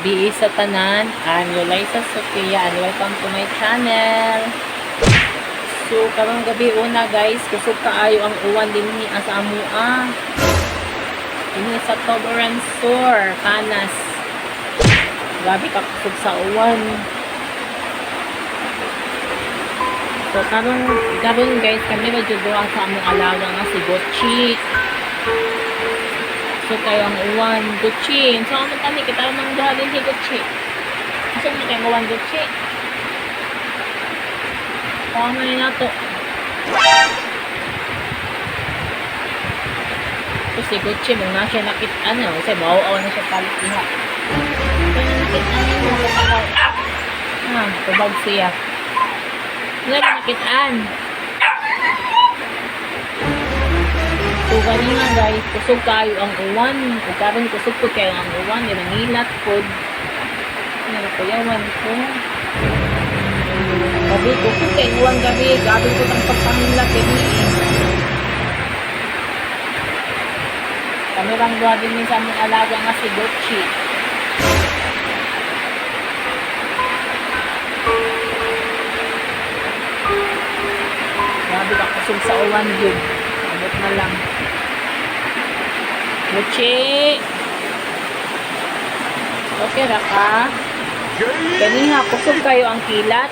gabi sa tanan. I'm Yolaisa Sofia and welcome to my channel. So, karong gabi una guys, kusog kaayo ang uwan din ni asa amua. Ini sa Toboran Sur, Kanas. Grabe ka kusog sa uwan. So, karon guys, kami magjuduha sa among alaga nga si Gucci. So, kayo ang uwan, Gucci. So, ano kami, kita naman duha din si Gucci. So, ano kayo uwan, Gucci? Paano nyo na to? So, si Gucci, muna siya nakitaan. Kasi bawaaw na siya palit diha. So, nakitaan niya mga kapagaw. Tubag siya. Wala na nakitaan. So, ganyan guys, kusog kayo ang uwan. Kung karon kusog po kayo ang uwan, yan ang ilat po. Narapayawan ko. Gabi, kusog kayo uwan gabi. Gabi ko ng pagpangilat gabi. Kami lang doon din sa aming alaga nga si Gucci. Gabi ka kusog sa uwan yun. Abot na lang. Gucci. Okay ra ka? Ganina, kusog kayo ang kilat.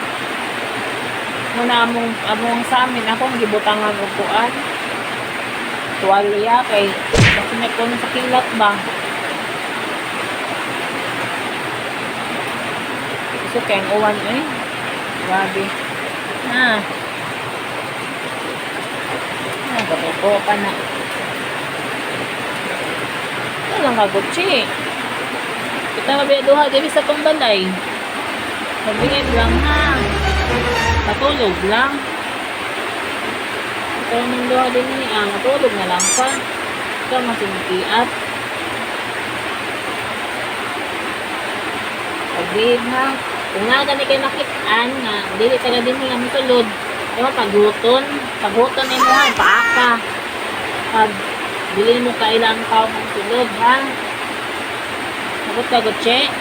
Muna among sa amin, akong gibutangan upuan. Tuwalya kay basta may kuno sa kilat ba? Kusog kayong uwan eh. Grabe. Kapoko pa na. Ito lang ka, Gucci. Kita mabiyaduha din sa pambalay. Mabingid lang ha. Matulog lang. Ito nang duha din niya. Matulog na lang pa. Ito masintiat. Pag-bihid ha. Kung nga gani kayo nakitaan nga, dili taga din nila matulog. Diba, paghuton ay mo ha, paaka. Pag bilhin mo kailang tao ng tulog, ha? Sagot ka, Gucci?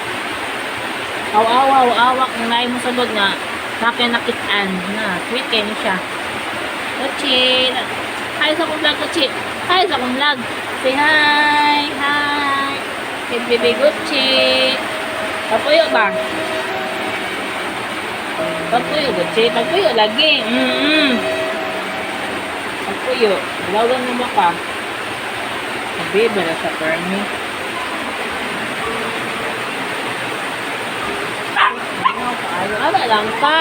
Awak, nung naay mo sulod na, nakitaan, na, sweet kayo niya siya. Gucci, hi sa akong vlog, Gucci. Hi sa akong vlog. Say hi, Hey, baby Gucci. Papuyo ba? Pagpuyo, Gucci. Pagpuyo lagi. Pagpuyo. Lawan mo ka. Sabi ba na sa permi? Ano lang ka?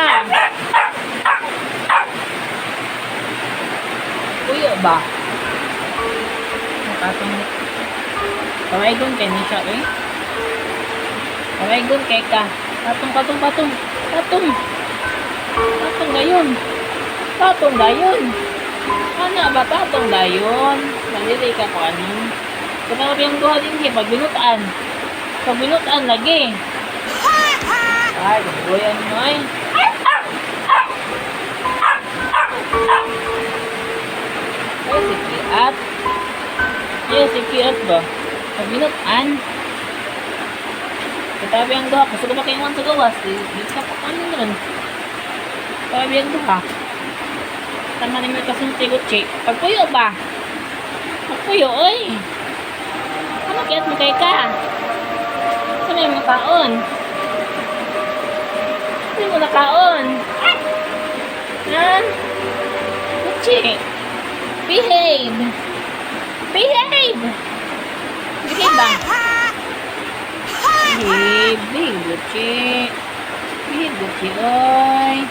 Pagpuyo ba? Nakatong. Kawaigon kay ni siya eh. Kawaigon kay ka. Patong. Patong dayon. Ano ba patong dayon? Nalili ka ko ano? Kaya yung duha din siya, pagbinutaan lagi. Ay, guguyan mo ay. Si Kiat ba? Pagbinutaan. Katabi ang duha, gusto ko ba kayo sa gawas? Dito ka pa kami nun. Katabi ang duha. Tama na may kasunti, Gucci. Pagpuyo ba? Pagpuyo, oy. Ano kiyat mo kay ka? Ano yung nakaon? Ano yung nakaon? Ha? Gucci. Behave ba? Behave, Gucci, oy.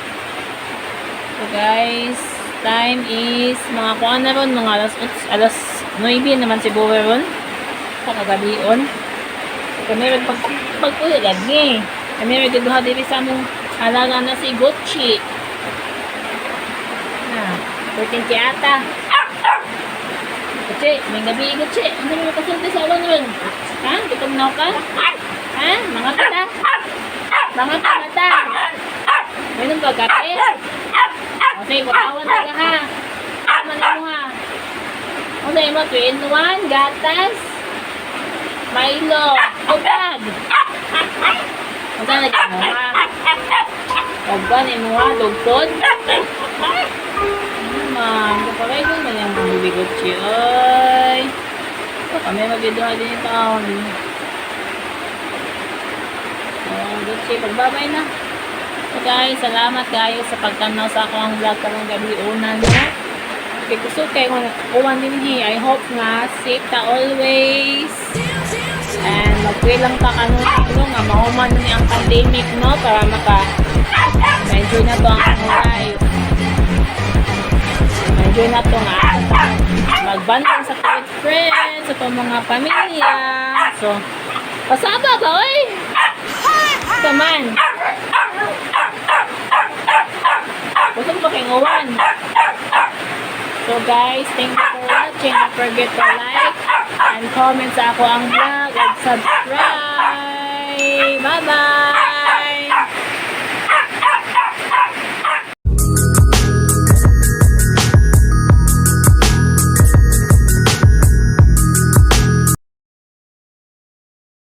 So guys, time is mga kuan na ron, mga alas 9 naman si Bower ron. Sa kagabion. Kami rin pagpuyo lagi. Kami rin duha diri sa mong alaga na si Gucci. Pwede ata. Gucci, may gabi Gucci. Ano mo kasunti sa awan ron? Ha? Dito mo na ka? Ha? Mga kata? Mayroon ba kape? O sige, bukawan na ka ha. Tama na mo ha. O sige mo, 2 in 1, gatas. Milo. Ubag. Ang saan lagi mo ha? Ubag ni mo ha? Lugtod? Ma'am, kapagay ko na yung bubigot siya. Ay. Ito kami mag-idua din ito. Gucci, pagbabay na. So guys, salamat guys sa pagtanaw sa akong vlog karong gabi una no. Okay, gusto kay uwan din hi. I hope nga safe ta always. And mag-pray lang ta kanon nga mahuman ni ang pandemic no para medyo na to ang life. Medyo na to nga magbanding sa friends, sa mga pamilya. So, pasaba ka oy. Come on. Gusto mo ba kayong uwan? So guys, thank you for watching. Don't forget to like and comment sa ako ang vlog and subscribe. Bye-bye!